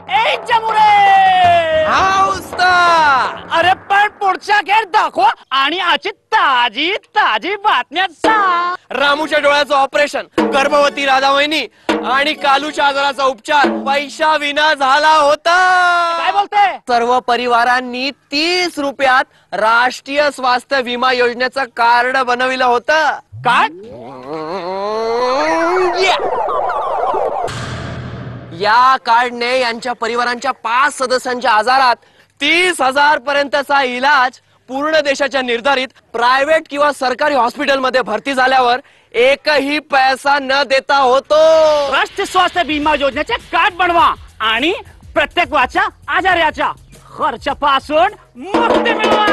ए जमुरे अरे पण पुढच्या खेळ दाखव आणि आजची ताजी ताजी बातम्या सांग. रामूच्या डोळ्याचं ऑपरेशन, गर्भवती राधा वहिनी आणि कालूच्या आजाराचा उपचार पैशा विना झाला होता. काय बोलते? सर्व परिवारांनी 30 रुपयात राष्ट्रीय स्वास्थ्य विमा योजनेचं कार्ड बनविलं होतं. काय? या कार्डने यांच्या परिवारांच्या 5 सदस्यांच्या आजारात 30,000 पर्यंतचा इलाज पूर्ण देशाच्या निर्धारित प्रायव्हेट किंवा सरकारी हॉस्पिटलमध्ये भरती झाल्यावर एकही पैसा न देता होतो. राष्ट्रीय स्वास्थ्य विमा योजनेचे कार्ड बनवा आणि प्रत्येक वाच्या आजाराच्या खर्चापासून मुक्ती मिळवा.